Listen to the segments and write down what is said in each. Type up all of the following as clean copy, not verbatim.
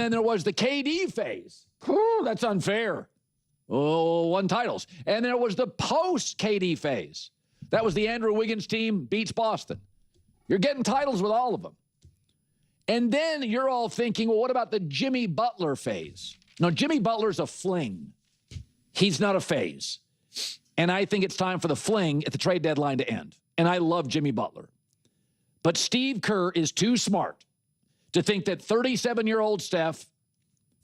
And there was the KD phase. Whew, that's unfair. Oh, won titles. And there was the post-KD phase. That was the Andrew Wiggins team beats Boston. You're getting titles with all of them. And then you're all thinking, well, what about the Jimmy Butler phase? No, Jimmy Butler's a fling. He's not a phase. And I think it's time for the fling at the trade deadline to end. And I love Jimmy Butler. But Steve Kerr is too smart to think that 37-year-old Steph,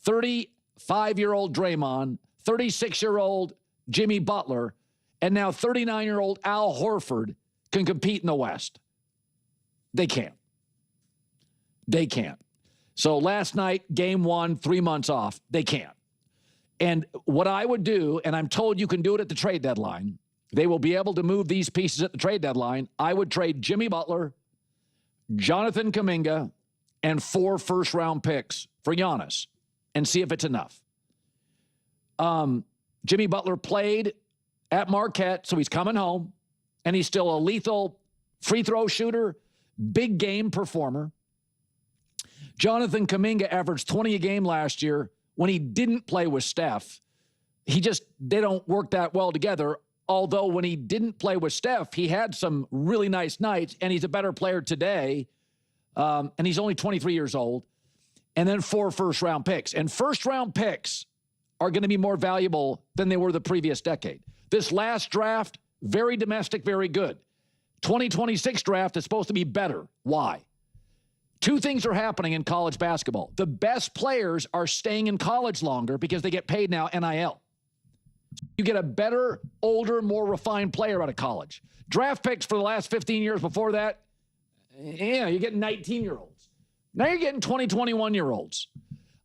35-year-old Draymond, 36-year-old Jimmy Butler, and now 39-year-old Al Horford can compete in the West. They can't. They can't. So last night, game one, 3 months off, they can't. And what I would do, and I'm told you can do it at the trade deadline, they will be able to move these pieces at the trade deadline. I would trade Jimmy Butler, Jonathan Kuminga, and 4 first-round picks for Giannis and see if it's enough. Jimmy Butler played at Marquette, so he's coming home, and he's still a lethal free throw shooter, big game performer. Jonathan Kuminga averaged 20 a game last year when he didn't play with Steph. They don't work that well together. Although when he didn't play with Steph, he had some really nice nights, and he's a better player today. And he's only 23 years old. And then 4 first-round picks. And first-round picks are going to be more valuable than they were the previous decade. This last draft, very domestic, very good. 2026 draft is supposed to be better. Why? 2 things are happening in college basketball. The best players are staying in college longer because they get paid now NIL. You get a better, older, more refined player out of college. Draft picks for the last 15 years before that, you're getting 19-year-olds. Now you're getting 20, 21-year-olds.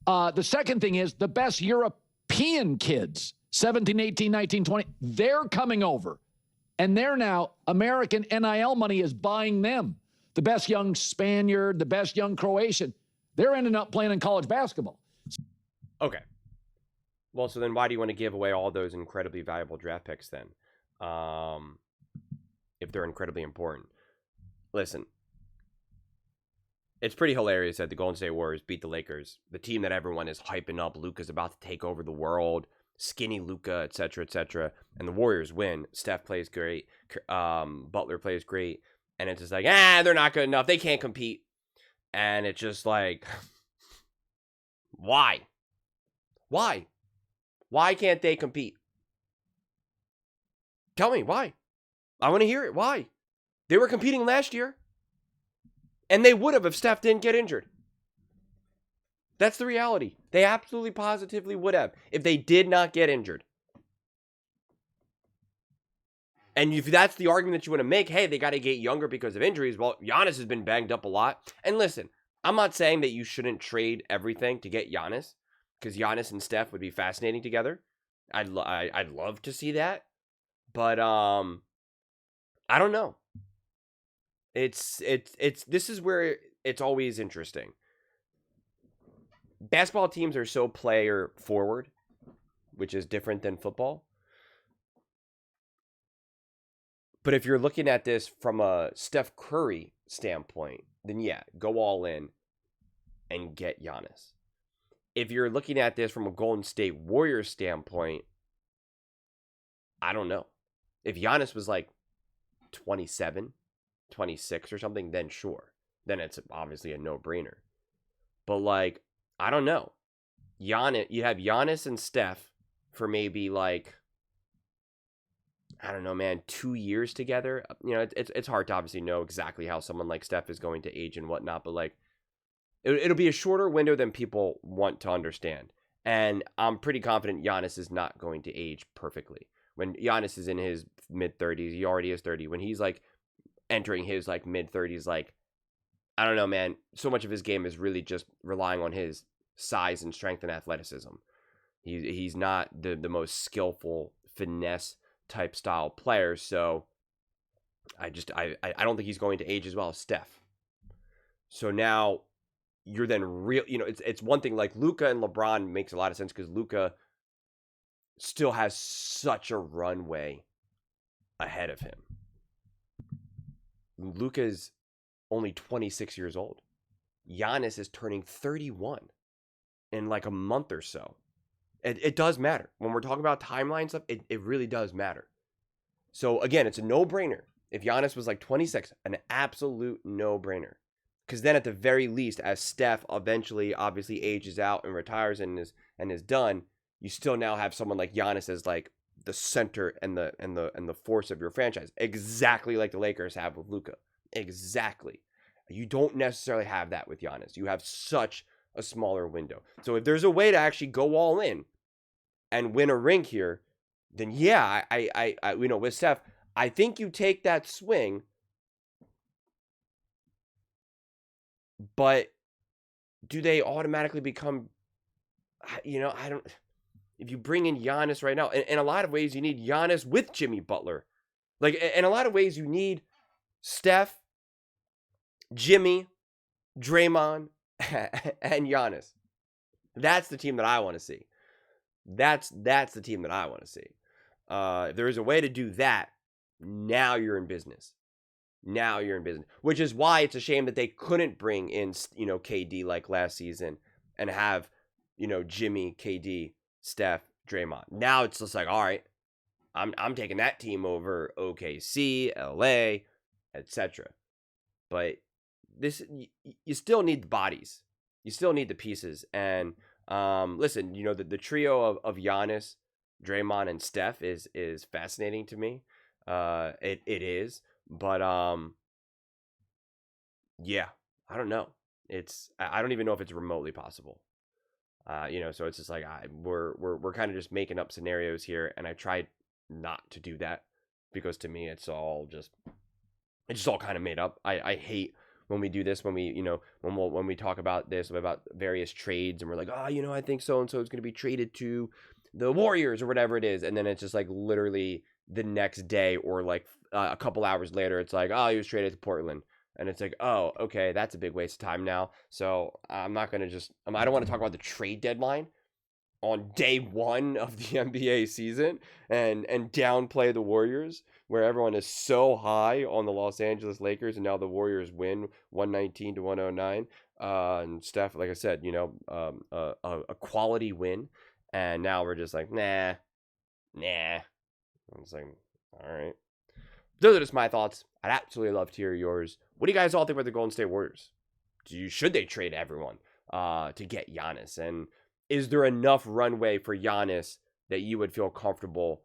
The second thing is the best European kids, 17, 18, 19, 20, they're coming over. And they're now, American NIL money is buying them. The best young Spaniard, the best young Croatian, they're ending up playing in college basketball. Okay. Well, so then why do you want to give away all those incredibly valuable draft picks then? If they're incredibly important. Listen, it's pretty hilarious that the Golden State Warriors beat the Lakers, the team that everyone is hyping up. Luka's about to take over the world, skinny Luka, etc., etc. And the Warriors win. Steph plays great. Butler plays great. And it's just like, they're not good enough. They can't compete. And it's just like, why? Why? Why can't they compete? Tell me, why? I want to hear it. Why? They were competing last year. And they would have if Steph didn't get injured. That's the reality. They absolutely positively would have if they did not get injured. And if that's the argument that you want to make, hey, they got to get younger because of injuries. Well, Giannis has been banged up a lot. And listen, I'm not saying that you shouldn't trade everything to get Giannis, because Giannis and Steph would be fascinating together. I'd love to see that. But I don't know. This is where it's always interesting. Basketball teams are so player forward, which is different than football. But if you're looking at this from a Steph Curry standpoint, then yeah, go all in and get Giannis. If you're looking at this from a Golden State Warriors standpoint, I don't know. If Giannis was like 27, 26 or something, then sure. Then it's obviously a no-brainer. But like, I don't know. You have Giannis and Steph for maybe like, I don't know, man, 2 years together. You know, it's hard to obviously know exactly how someone like Steph is going to age and whatnot, but like, it'll be a shorter window than people want to understand. And I'm pretty confident Giannis is not going to age perfectly. When Giannis is in his mid-30s, he already is 30. When he's like entering his like mid-30s, like, I don't know, man, so much of his game is really just relying on his size and strength and athleticism. He's not the most skillful finesse type style player, so I don't think he's going to age as well as Steph. So now you're then it's one thing like Luka and LeBron makes a lot of sense because Luka still has such a runway ahead of him. Luka's only 26 years old. Giannis is turning 31. in like a month or so. It does matter. When we're talking about timeline stuff, it really does matter. So again, it's a no-brainer. If Giannis was like 26, an absolute no-brainer. Because then at the very least, as Steph eventually obviously ages out and retires and is done, you still now have someone like Giannis as like the center and the force of your franchise. Exactly like the Lakers have with Luka. Exactly. You don't necessarily have that with Giannis. You have such a smaller window. So if there's a way to actually go all in and win a ring here, then yeah, I with Steph, I think you take that swing. But do they automatically become, I don't, if you bring in Giannis right now, in a lot of ways, you need Giannis with Jimmy Butler. Like, in a lot of ways, you need Steph, Jimmy, Draymond, and Giannis. That's the team that I want to see. That's the team that I want to see. If there is a way to do that, now you're in business. Now you're in business, which is why it's a shame that they couldn't bring in, KD like last season and have, Jimmy, KD, Steph, Draymond. Now it's just like, all right, I'm taking that team over OKC, LA, etc. But you still need the bodies. You still need the pieces. And listen, the trio of Giannis, Draymond, and Steph is fascinating to me. It is. But yeah, I don't know. I don't even know if it's remotely possible. So it's just like we're kind of just making up scenarios here, and I tried not to do that because to me it's all kind of made up. I hate when we do this, when we when we talk about this, about various trades, and we're like, I think so and so is going to be traded to the Warriors or whatever it is, and then it's just like literally the next day or like a couple hours later, it's like, he was traded to Portland. And it's like, oh, okay, that's a big waste of time now. So I'm not going to I don't want to talk about the trade deadline on day one of the NBA season and downplay the Warriors, where everyone is so high on the Los Angeles Lakers, and now the Warriors win 119-109. And Steph, like I said, a quality win. And now we're just like, nah. I'm just like, all right. Those are just my thoughts. I'd absolutely love to hear yours. What do you guys all think about the Golden State Warriors? Should they trade everyone to get Giannis? And is there enough runway for Giannis that you would feel comfortable?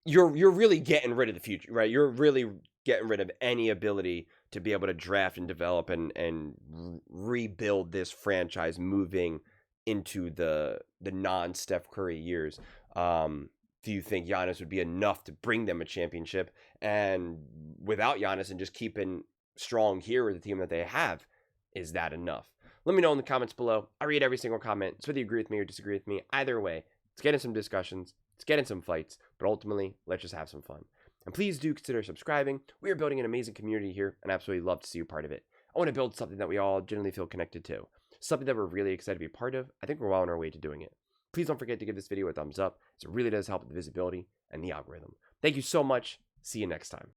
You're really getting rid of the future, right? You're really getting rid of any ability to be able to draft and develop and rebuild this franchise moving into the non-Steph Curry years. Do you think Giannis would be enough to bring them a championship? And without Giannis and just keeping strong here with the team that they have, is that enough? Let me know in the comments below. I read every single comment. So whether you agree with me or disagree with me, either way, let's get in some discussions. Let's get in some fights. But ultimately, let's just have some fun. And please do consider subscribing. We are building an amazing community here, and I absolutely love to see you part of it. I want to build something that we all genuinely feel connected to. Something that we're really excited to be part of. I think we're well on our way to doing it. Please don't forget to give this video a thumbs up, as it really does help with the visibility and the algorithm. Thank you so much. See you next time.